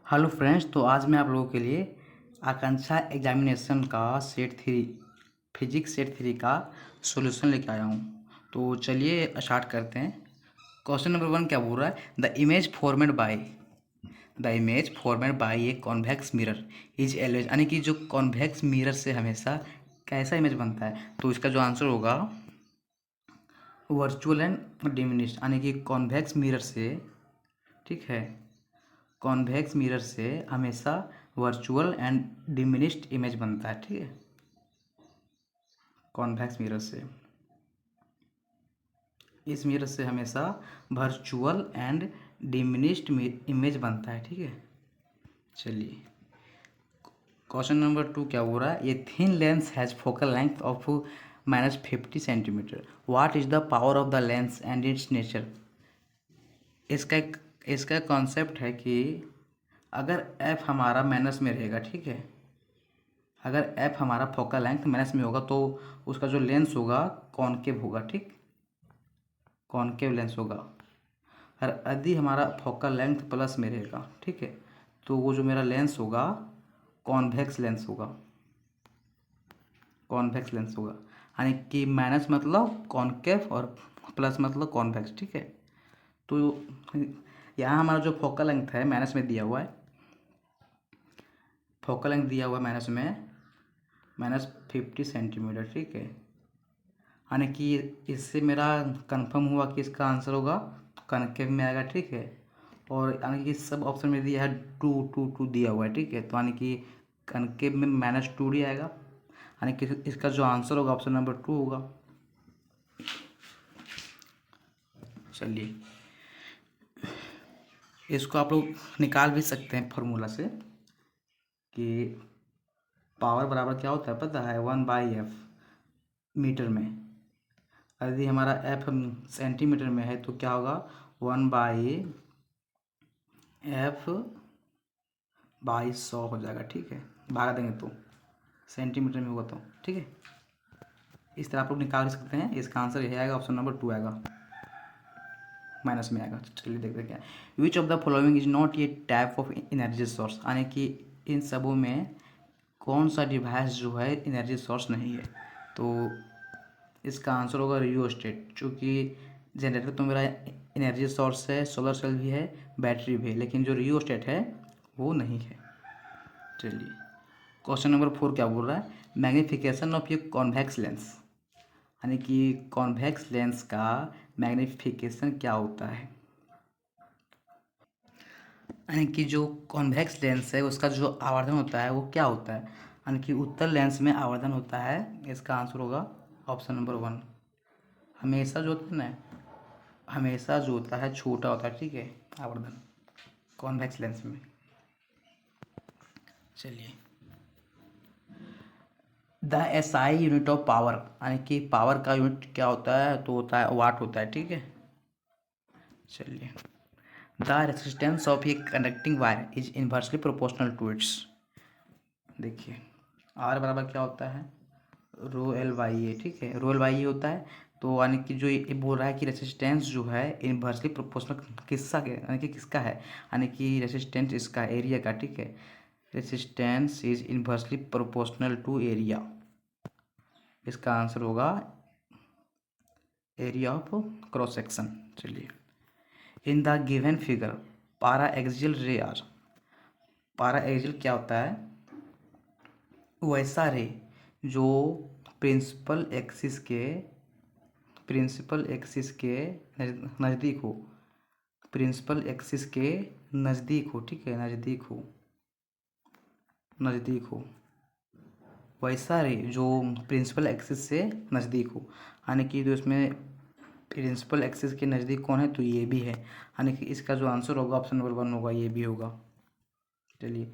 Hello friends, तो आज मैं आप लोगों के लिए आकांक्षा एग्जामिनेशन का set three physics set three का सॉल्यूशन लेके आया हूँ। तो चलिए स्टार्ट करते हैं। क्वेश्चन नंबर 1 क्या बोल रहा है? The image formed by a convex mirror is always, यानी कि जो कॉन्वेक्स मिरर से हमेशा कैसा इमेज बनता है, तो इसका जो आंसर होगा वर्चुअल एंड डिमिनिश्ड, यानी कि कॉन्वेक्स मिरर से, ठीक है, कॉन्वेक्स मिरर से हमेशा वर्चुअल एंड डिमिनिश्ड इमेज बनता है। ठीक है, कॉन्वेक्स मिरर से, इस मिरर से हमेशा वर्चुअल एंड डिमिनिश्ड इमेज बनता है। ठीक है, चलिए क्वेश्चन नंबर 2 क्या बोल रहा है? ये thin lens has focal length of -50 centimetre. What is the power of the lens and it's nature? इसका इसका कॉन्सेप्ट है कि अगर एफ हमारा माइनस में रहेगा, ठीक है, अगर एफ हमारा फोकल लेंथ माइनस में होगा तो उसका जो लेंस होगा कॉनकेव होगा। ठीक, कॉनकेव लेंस होगा। और यदि हमारा फोकल लेंथ प्लस में रहेगा, ठीक है, तो वो जो मेरा लेंस होगा कॉन्वेक्स लेंस होगा। कॉन्वेक्स लेंस होगा, यानी कि माइनस मतलब कॉनकेव और प्लस मतलब कॉन्वेक्स। ठीक है, तो यहाँ हमारा जो फोकल लेंथ है माइनस में दिया हुआ है, फोकल लेंथ दिया हुआ है माइनस में -50 सेंटीमीटर। ठीक है, यानी कि इससे मेरा कंफर्म हुआ कि इसका आंसर होगा कनकेव में आएगा। ठीक है, और यानी कि सब ऑप्शन में दिया है 2 2 2 दिया हुआ है। ठीक है, तो यानी कि कनकेव में -2d आएगा, यानी कि इसका जो आंसर होगा ऑप्शन नंबर 2 होगा। चलिए इसको आप लोग निकाल भी सकते हैं फॉर्मूला से कि पावर बराबर क्या होता है, पता है? 1/f मीटर में। यदि हमारा एफ सेंटीमीटर में है तो क्या होगा? 1/f/100 हो जाएगा। ठीक है, भागा देंगे तो सेंटीमीटर में होगा तो, ठीक है, इस तरह आप लोग निकाल सकते हैं। इसका आंसर यही आएगा, ऑप्शन नंबर 2 आएगा, माइनस में आएगा। चलिए देखते हैं क्या। विच of the following is not ये टाइप ऑफ एनर्जी सोर्स, यानी कि इन सबों में कौन सा डिवाइस जो है एनर्जी सोर्स नहीं है? तो इसका आंसर होगा रियोस्टेट, चूँकि जनरेटर तो मेरा एनर्जी सोर्स है, सोलर सेल भी है, बैटरी भी है, लेकिन जो रियोस्टेट है वो नहीं है। चलिए क्वेश्चन नंबर 4 क्या बोल रहा है? Magnification of a convex lens, यानी कि कॉन्वेक्स लेंस का मैग्नीफिकेशन क्या होता है? यानी कि जो कॉन्वेक्स लेंस है उसका जो आवर्धन होता है वो क्या होता है? यानी कि उत्तल लेंस में आवर्धन होता है। इसका आंसर होगा ऑप्शन नंबर 1। हमेशा जो होता है ना, हमेशा जो होता है छोटा होता है। ठीक है, आवर्धन कॉन्वेक्स लेंस में। चलिए the SI unit of power, यानी कि पावर का यूनिट क्या होता है? तो होता है वाट होता है। ठीक है, चलिए the resistance of a conducting wire is inversely proportional to its. देखिए आर बराबर क्या होता है? ρL/A। ठीक है, ρL/A होता है। तो यानी कि जो ये बोल रहा है कि रेसिस्टेंस जो है इन्वर्सली प्रोपोर्शनल किसका के, यानी कि किसका है? यानी कि रेसिस्टेंस इसका एरिया का। ठीक है, resistance is inversely proportional to area. इसका आंसर होगा एरिया ऑफ क्रॉस सेक्शन। चलिए in the given figure paraxial ray are, paraxial क्या होता है? वैसा रे जो प्रिंसिपल एक्सिस के प्रिंसिपल एक्सिस के नज़दीक हो, प्रिंसिपल एक्सिस के नज़दीक हो। ठीक है, नज़दीक हो, नज़दीक हो, वैसा रे जो प्रिंसिपल एक्सिस से नज़दीक हो। यानी कि जो इसमें प्रिंसिपल एक्सिस के नज़दीक कौन है? तो ये भी है, यानी कि इसका जो आंसर होगा ऑप्शन नंबर 1 होगा, ये भी होगा। चलिए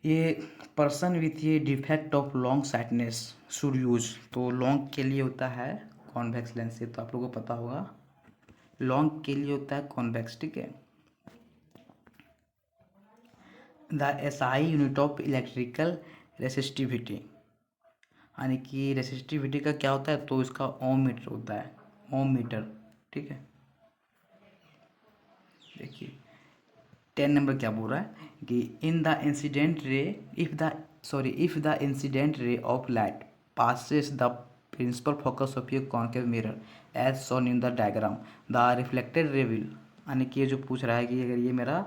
ये पर्सन विथ ये defect of long sightedness should use, तो लॉन्ग के लिए होता है कॉन्वेक्स लेंस से, तो आप लोगों को पता होगा लॉन्ग के लिए होता है कॉन्वेक्स। ठीक है, the SI unit of electrical resistivity, यानी कि रेसिस्टिविटी का क्या होता है? तो इसका ओम मीटर होता है, ओम मीटर। ठीक है, देखिए 10 नंबर क्या बोल रहा है कि in the incident ray if the incident ray of light passes the principal focus of a concave mirror as shown in the diagram, the reflected ray will, यानी कि ये जो पूछ रहा है कि अगर ये मेरा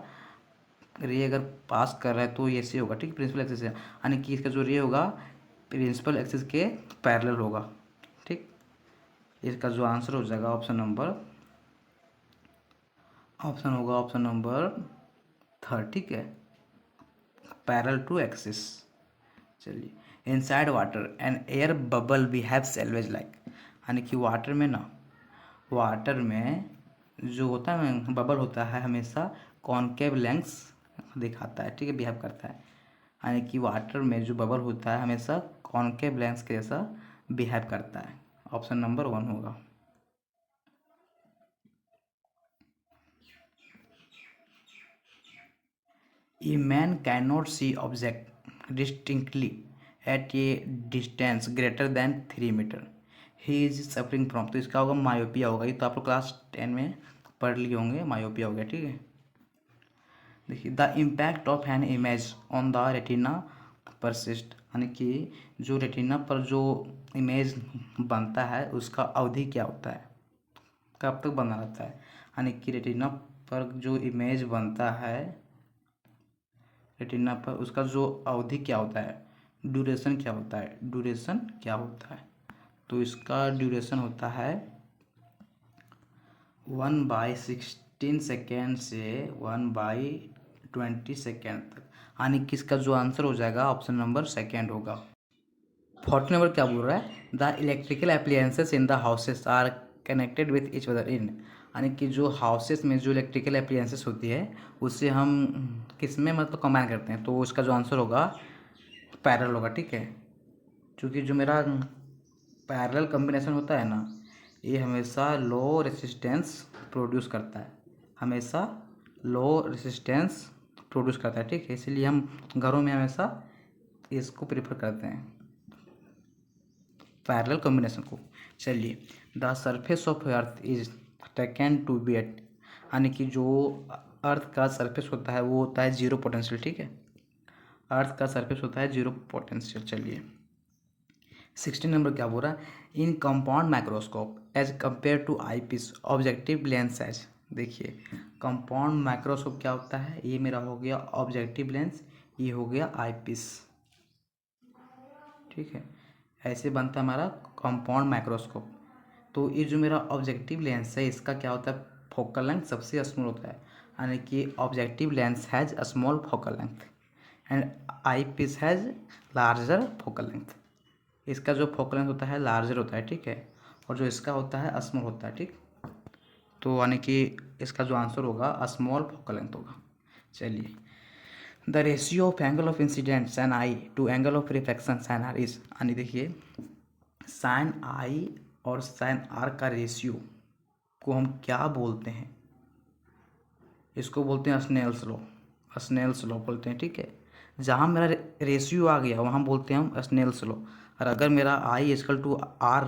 रे अगर पास कर रहा है तो ये ऐसे होगा, ठीक, प्रिंसिपल एक्सिस से, यानी कि इसका जो रे होगा प्रिंसिपल एक्सिस के पैरेलल होगा, ठीक। इसका जो आंसर हो जाएगा ऑप्शन होगा ऑप्शन नंबर थर्ड, ठीक है, पैरेलल टू एक्सिस। चलिए, inside water and air bubble behave salvage like, यानी कि वाटर में जो होता है बबल होता है हमेशा कॉनकेव लेंस दिखाता है, ठीक है, बिहेव करता है, यानी कि वाटर में जो बबल होता है हमेशा कॉनकेव लेंस के जैसा बिहेव करता है। ऑप्शन नंबर 1 होगा। A man cannot see object distinctly at a distance greater than 3 metre. He is suffering from, तो इसका होगा मायोपिया होगा। ये तो आप लोग क्लास 10 में पढ़ लिए होंगे, मायोपिया हो गया, ठीक है। देखिए, the impact of an image on the retina persist, यानी कि जो रेटिना पर जो इमेज बनता है उसका अवधि क्या होता है, कब तक बना रहता है, यानी कि रेटिना पर जो इमेज बनता है रेटिना पर उसका जो अवधि क्या होता है, ड्यूरेशन क्या होता है, तो इसका ड्यूरेशन होता है 1/16 सेकेंड से 1/20 सेकेंड तक, यानी कि इसका जो आंसर हो जाएगा ऑप्शन नंबर सेकेंड होगा। 40 नंबर क्या बोल रहा है, the electrical appliances in the houses are connected with each other in, यानी कि जो हाउसेस में जो इलेक्ट्रिकल अप्लायंसेस होती है उससे हम किस में मतलब कंबाइन करते हैं, तो इसका जो आंसर होगा पैरेलल होगा, ठीक है, क्योंकि जो मेरा पैरेलल कॉम्बिनेशन होता है ना ये हमेशा लो रेसिस्टेंस प्रोड्यूस करता है, ठीक है, इसलिए हम घरों में हमेशा इसको प्रेफर करते हैं, पैरेलल कॉम्बिनेशन को। चलिए, the surface of earth is taken to be at, यानी कि जो अर्थ का सरफेस होता है वो होता है जीरो पोटेंशियल, ठीक है, अर्थ का सरफेस होता है जीरो पोटेंशियल। चलिए, 16 नंबर क्या बोल रहा है, in compound microscope as compare to eyepiece objective lens size. देखिए, कंपाउंड माइक्रोस्कोप क्या होता है, ये मेरा हो गया ऑब्जेक्टिव लेंस, ये हो गया आई पीस, ठीक है, ऐसे बनता है हमारा कंपाउंड माइक्रोस्कोप। तो ये जो मेरा ऑब्जेक्टिव लेंस है इसका क्या होता है, फोकल लेंथ सबसे स्मॉल होता है, यानी कि objective lens has a small focal length and eyepiece has larger focal length. इसका जो फोकल लेंथ होता है लार्जर होता है, ठीक है, और जो इसका होता है स्मॉल होता है, ठीक, तो यानी कि इसका जो आंसर होगा स्मॉल फोकल लेंथ होगा। चलिए, the ratio of angle of incident sine I to angle of reflection sine R is, यानी देखिए साइन आई और साइन आर का रेशियो को हम क्या बोलते हैं, इसको बोलते हैं स्नेल्स लॉ बोलते हैं, ठीक है। जहाँ मेरा रेशियो आ गया वहाँ बोलते हैं हम स्नेल्स लॉ, और अगर मेरा आई इजकल टू आर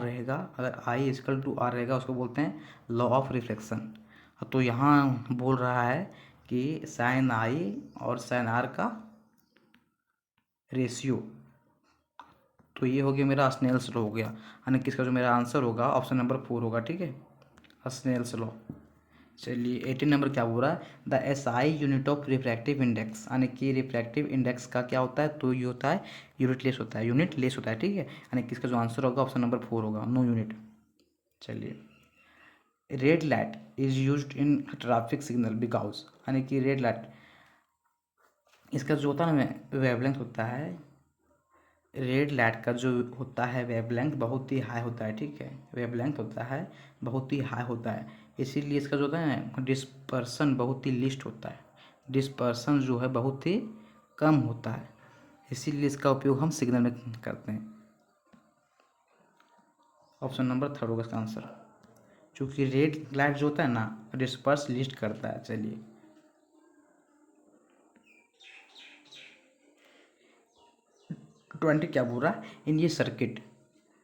रहेगा उसको बोलते हैं लॉ ऑफ रिफ्लेक्शन। तो यहाँ बोल रहा है कि साइन आई और साइन आर का रेशियो, तो ये हो गया मेरा स्नेल्स लॉ हो गया, यानी कि इसका जो मेरा आंसर होगा ऑप्शन नंबर 4 होगा, ठीक है, स्नेल्स लॉ। चलिए, 18 नंबर क्या बोल रहा है, the SI unit of refractive index, यानी कि रिफ्रैक्टिव इंडेक्स का क्या होता है, तो ये होता है यूनिट लेस होता है, ठीक है, यानी कि इसका जो आंसर होगा ऑप्शन नंबर 4 होगा, नो यूनिट। चलिए, red light is used in traffic signal because, यानी कि रेड लाइट इसका जो होता है ना वेवलेंथ होता है, रेड लाइट का जो होता है वेवलेंथ बहुत ही हाई होता है, ठीक है, वेवलेंथ होता है बहुत ही हाई होता है, इसीलिए इसका जो होता है ना डिस्पर्सन बहुत ही लिस्ट होता है, डिस्पर्सन जो है बहुत ही कम होता है, इसीलिए इसका उपयोग हम सिग्नल में करते हैं। ऑप्शन नंबर 3 होगा इसका आंसर, क्योंकि रेड लाइट जो होता है ना डिस्पर्स लिस्ट करता है। चलिए, ट्वेंटी क्या बोल रहा है, इन ये सर्किट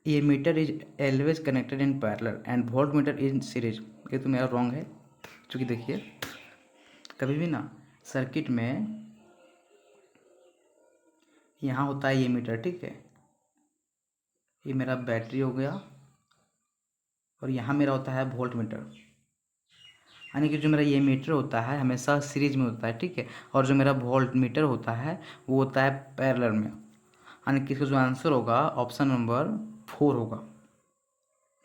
ये meter is always connected in parallel and voltmeter in series, ये तो मेरा रॉन्ग है, क्योंकि देखिए कभी भी ना सर्किट में यहाँ होता है ये मीटर, ठीक है, ये मेरा बैटरी हो गया, और यहाँ मेरा होता है वोल्ट मीटर। यानी कि जो मेरा ये मीटर होता है हमेशा सीरीज में होता है, ठीक है, और जो मेरा वोल्ट मीटर होता है वो होता है पैरेलल में। यानी कि इसका जो आंसर होगा ऑप्शन नंबर 4 होगा।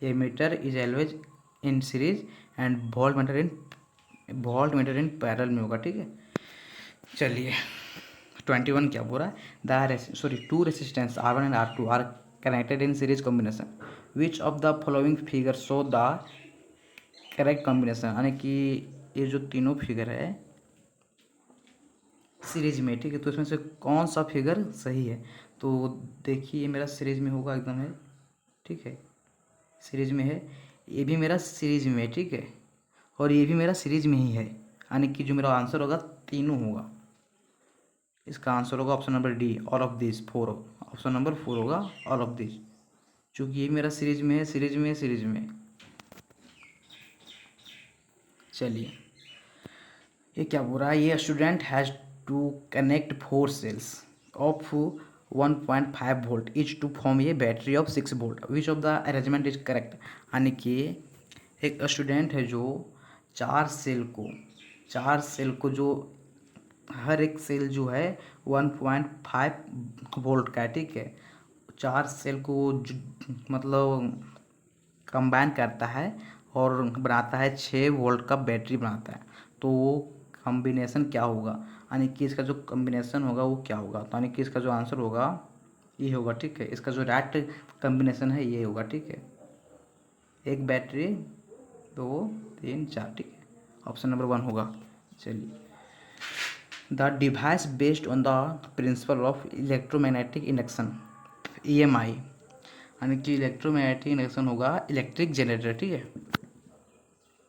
Ammeter is always in series and voltmeter in parallel में होगा, ठीक है। चलिए 21 क्या बोल रहा है, two resistance R1 and R2 are connected in series combination, which of the following figure show the correct combination. यानी कि ये जो तीनों फिगर है सीरीज में, ठीक है, तो इसमें से कौन सा फिगर सही है। तो देखिए ये मेरा सीरीज में होगा एकदम है, ठीक है, सीरीज में है, ये भी मेरा सीरीज में है, ठीक है, और ये भी मेरा सीरीज में ही है। यानी कि जो मेरा आंसर होगा तीनों होगा। इसका आंसर होगा option number D, all of this 4। Option number 4 होगा ऑल ऑफ दिस, चूँकि ये मेरा सीरीज में है, सीरीज में है, सीरीज में है। चलिए ये क्या बोल रहा है, ये student has to connect 4 cells of 1.5 volt each to form a battery of 6 volt, which of the arrangement is correct. यानी कि एक स्टूडेंट है जो चार सेल को जो हर एक सेल जो है 1.5 वोल्ट का है, ठीक है, चार सेल को मतलब कंबाइन करता है और बनाता है 6 वोल्ट का बैटरी बनाता है। तो वो कॉम्बिनेशन क्या होगा, यानी कि इसका जो कॉम्बिनेशन होगा वो क्या होगा। तो यानी कि इसका जो आंसर होगा ये होगा, ठीक है, इसका जो राइट कॉम्बिनेशन है ये होगा, ठीक है, एक बैटरी 2 3 4, ठीक है, ऑप्शन नंबर 1 होगा। चलिए the device based on the principle of electromagnetic induction EMI, यानी कि इलेक्ट्रोमैग्नेटिक इंडक्शन होगा इलेक्ट्रिक जनरेटर, ठीक है,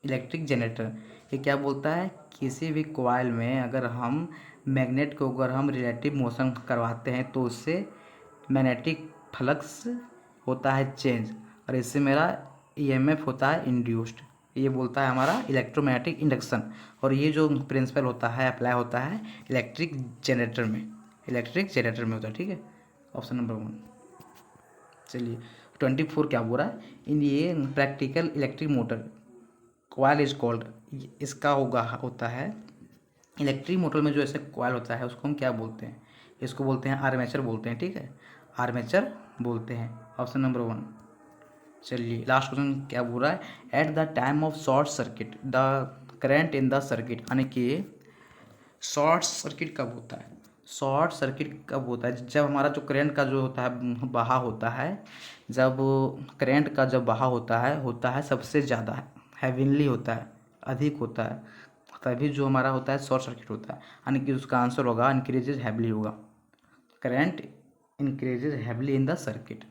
इलेक्ट्रिक जनरेटर। ये क्या बोलता है, किसी भी कॉइल में अगर हम मैग्नेट को अगर हम रिलेटिव मोशन करवाते हैं तो उससे मैग्नेटिक फ्लक्स होता है चेंज, और इससे मेरा EMF होता है इंड्यूस्ड। ये बोलता है हमारा इलेक्ट्रोमैग्नेटिक इंडक्शन, और ये जो प्रिंसिपल होता है अप्लाई होता है इलेक्ट्रिक जनरेटर में होता है, ठीक है, ऑप्शन नंबर 1। चलिए 24 क्या बोल रहा है, इन ये practical electric motor coil is called, इसका होता है इलेक्ट्रिक मोटर में जो ऐसे कॉइल होता है उसको हम क्या बोलते हैं, इसको बोलते हैं आर्मेचर बोलते हैं, ठीक है, आर्मेचर बोलते हैं, ऑप्शन नंबर 1। चलिए लास्ट क्वेश्चन क्या बोल रहा है, at the time of short circuit the current in the circuit. यानी कि शॉर्ट सर्किट कब होता है, शॉर्ट सर्किट कब होता है, जब हमारा जो करंट का जो होता है बहाव होता है, जब करंट का जब बहाव होता है सबसे ज़्यादा हैविनली होता है, अधिक होता है, तभी जो हमारा होता है शॉर्ट सर्किट होता है। यानी कि उसका आंसर होगा इंक्रीजेज हैवली होगा, current increases heavily in the circuit.